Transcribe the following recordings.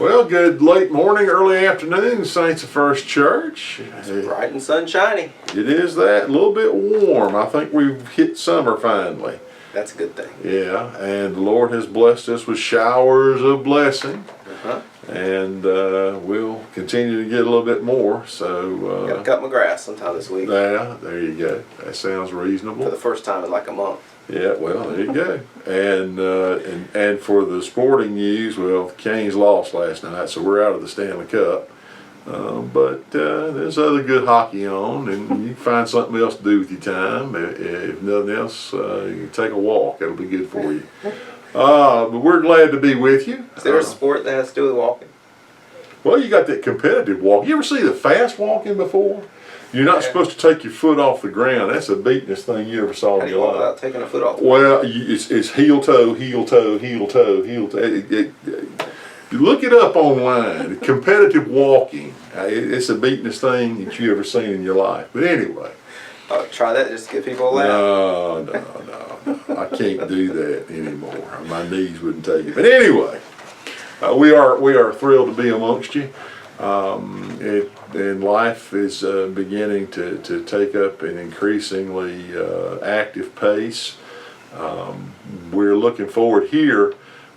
Well, good late morning, early afternoon, Saints of First Church. It's bright and sunshiny. It is that, a little bit warm. I think we've hit summer finally. That's a good thing. Yeah, and the Lord has blessed us with showers of blessing. And we'll continue to get a little bit more. So gotta cut my grass sometime this week. Yeah, there you go. That sounds reasonable. For the first time in like a month. Yeah, well, there you go. And for the sporting news, well, the Canes lost last night, so we're out of the Stanley Cup. But there's other good hockey on, and you can find something else to do with your time. If nothing else, you can take a walk. That'll be good for you. But we're glad to be with you. Is there a sport that has to do with walking? Well, you got that competitive walk. You ever see the fast walking before? You're not supposed to take your foot off the ground. That's the beatingest thing you ever saw in your life. Without taking a foot off? Well, it's heel toe, heel toe, heel toe, heel toe. You look it up online. Competitive walking. It's the beatingest thing that you ever seen in your life. But anyway. Try that just to give people a laugh. No. I can't do that anymore. My knees wouldn't take it. But anyway, we are thrilled to be amongst you. And life is beginning to take up an increasingly active pace. We're looking forward here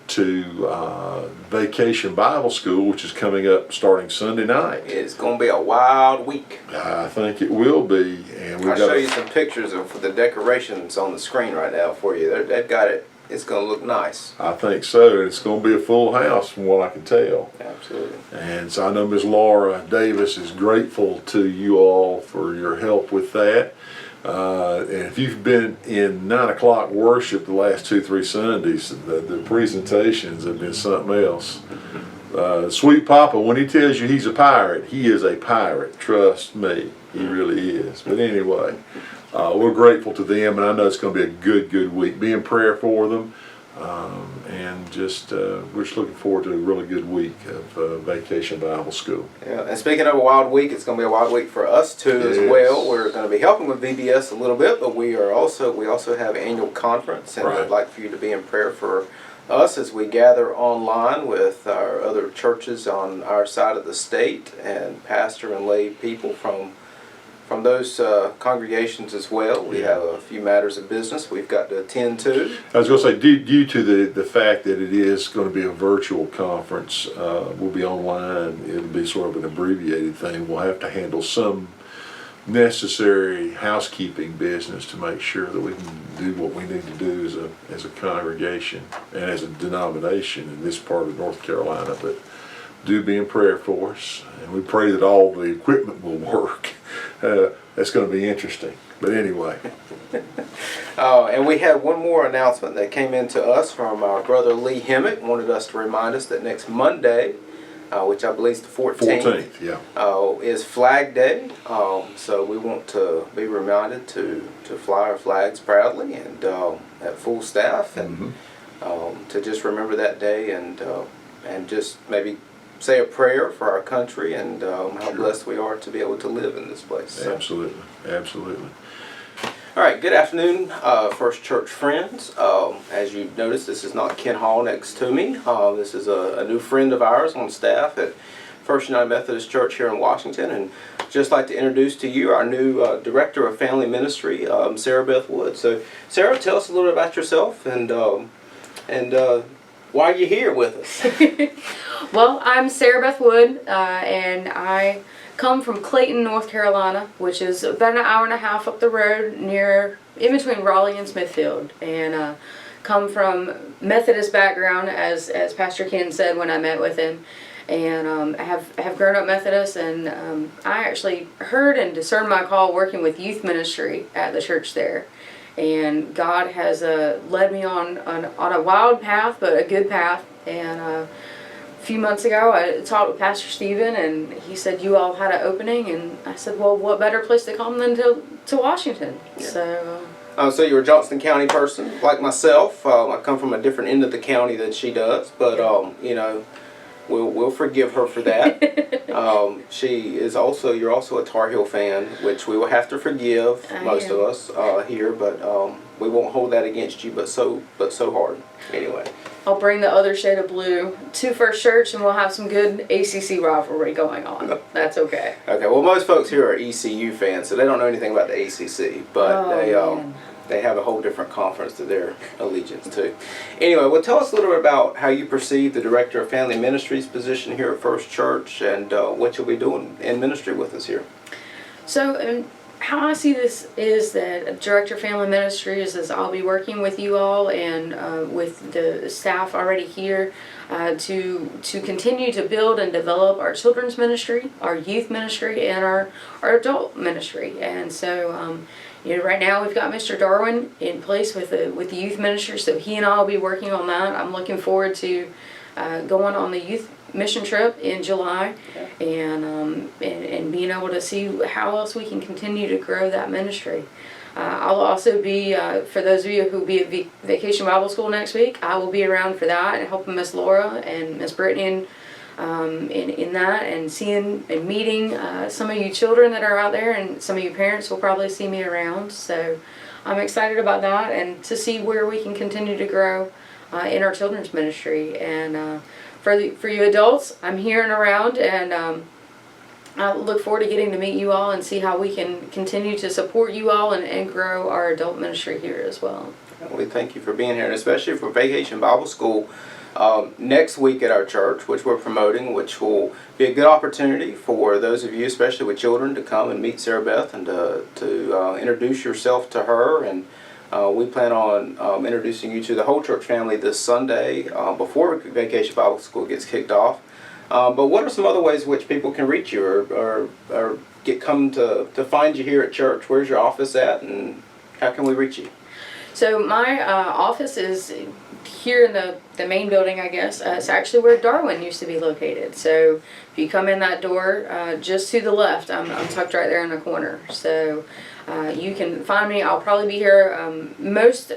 to Vacation Bible School, which is coming up starting Sunday night. It's going to be a wild week. I think it will be. And I'll show you some pictures of the decorations on the screen right now for you. They've got it. It's going to look nice. I think so. It's going to be a full house from what I can tell. Absolutely. And so I know Ms. Laura Davis is grateful to you all for your help with that. And if you've been in 9 o'clock worship the last 2-3 Sundays, the presentations have been something else. Sweet Papa, when he tells you he's a pirate, he is a pirate. Trust me, he really is. But anyway, we're grateful to them, and I know it's going to be a good week. Be in prayer for them, and just we're just looking forward to a really good week of Vacation Bible School. Yeah, and speaking of a wild week, it's going to be a wild week for us too as well. We're going to be helping with VBS a little bit, but we also have an annual conference, and I'd like for you to be in prayer for us as we gather online with our other churches on our side of the state and pastor and lay people from those congregations as well. We have a few matters of business we've got to attend to. I was going to say, due to the fact that it is going to be a virtual conference, we'll be online. It'll be sort of an abbreviated thing. We'll have to handle some necessary housekeeping business to make sure that we can do what we need to do as a congregation and as a denomination in this part of North Carolina. But do be in prayer for us, and we pray that all the equipment will work. That's going to be interesting. But anyway. And we have one more announcement that came in to us from our brother Lee Hemmick. Wanted us to remind us that next Monday, which I believe is the 14th, is Flag Day. So we want to be reminded to fly our flags proudly and at full staff, and to just remember that day and just maybe say a prayer for our country and how blessed we are to be able to live in this place. So. Absolutely. All right, good afternoon, First Church friends. As you noticed, this is not Ken Hall next to me. This is a new friend of ours on staff at First United Methodist Church here in Washington, and just like to introduce to you our new Director of Family Ministry, Sarah Beth Wood. So, Sarah, tell us a little bit about yourself and why are you here with us? Well, I'm Sarah Beth Wood, and I come from Clayton, North Carolina, which is about an hour and a half up the road in between Raleigh and Smithfield, and come from Methodist background, as Pastor Ken said when I met with him, and I have grown up Methodist, and I actually heard and discerned my call working with youth ministry at the church there. And God has led me on a wild path, but a good path. And a few months ago, I talked with Pastor Stephen, and he said, you all had an opening. And I said, well, what better place to come than to Washington? Yeah. So you're a Johnston County person, like myself. I come from a different end of the county than she does, but, we'll forgive her for that. You're also a Tar Heel fan, which we will have to forgive, most of us here, but we won't hold that against you, but so hard. Anyway. I'll bring the other shade of blue to First Church, and we'll have some good ACC rivalry going on. That's okay. Okay. Well, most folks here are ECU fans, so they don't know anything about the ACC, but they have a whole different conference to their allegiance to. Anyway, well, tell us a little bit about how you perceive the Director of Family Ministries position here at First Church, and what you'll be doing in ministry with us here. So, how I see this is that Director of Family Ministries is I'll be working with you all and with the staff already here to continue to build and develop our children's ministry, our youth ministry, and our adult ministry. And so, right now we've got Mr. Darwin in place with the youth ministry, so he and I will be working on that. I'm looking forward to going on the youth mission trip in July, and being able to see how else we can continue to grow that ministry. I'll also be, for those of you who will be at Vacation Bible School next week, I will be around for that and helping Miss Laura and Miss Brittany in that, and seeing and meeting some of you children that are out there, and some of you parents will probably see me around. So I'm excited about that, and to see where we can continue to grow in our children's ministry. And for you adults, I'm here and around, and I look forward to getting to meet you all and see how we can continue to support you all and grow our adult ministry here as well. We thank you for being here, and especially for Vacation Bible School next week at our church, which we're promoting, which will be a good opportunity for those of you, especially with children, to come and meet Sarah Beth and to introduce yourself to her. And we plan on introducing you to the whole church family this Sunday before Vacation Bible School gets kicked off. But what are some other ways in which people can reach you or come to find you here at church? Where's your office at, and how can we reach you? So my office is here in the main building, I guess. It's actually where Darwin used to be located. So if you come in that door, just to the left, I'm tucked right there in the corner. So you can find me. I'll probably be here most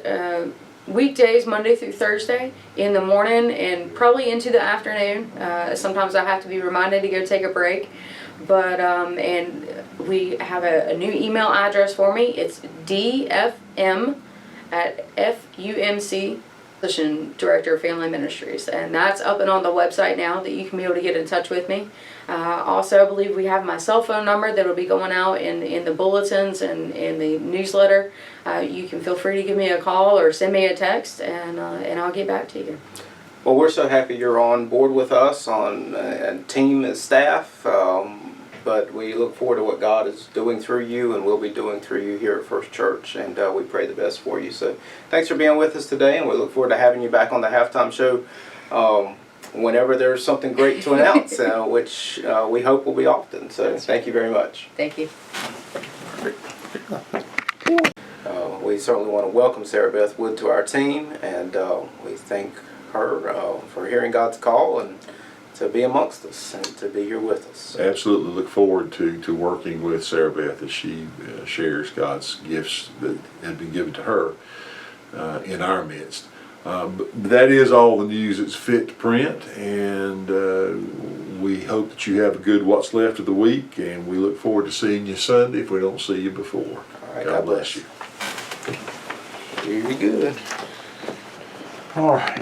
weekdays, Monday through Thursday, in the morning and probably into the afternoon. Sometimes I have to be reminded to go take a break. But and we have a new email address for me. It's dfm@fumc, Director of Family Ministries, and that's up and on the website now that you can be able to get in touch with me. Also, I believe we have my cell phone number that will be going out in the bulletins and in the newsletter. You can feel free to give me a call or send me a text, and I'll get back to you. Well, we're so happy you're on board with us on a team and staff, but we look forward to what God is doing through you and will be doing through you here at First Church, and we pray the best for you. So thanks for being with us today, and we look forward to having you back on the halftime show whenever there's something great to announce, which we hope will be often. So thank you very much. Thank you. We certainly want to welcome Sarah Beth Wood to our team, and we thank her for hearing God's call and to be amongst us and to be here with us. Absolutely look forward to working with Sarah Beth as she shares God's gifts that have been given to her in our midst. But that is all the news that's fit to print, and we hope that you have a good what's left of the week, and we look forward to seeing you Sunday if we don't see you before. All right, God bless you. Very good. All right.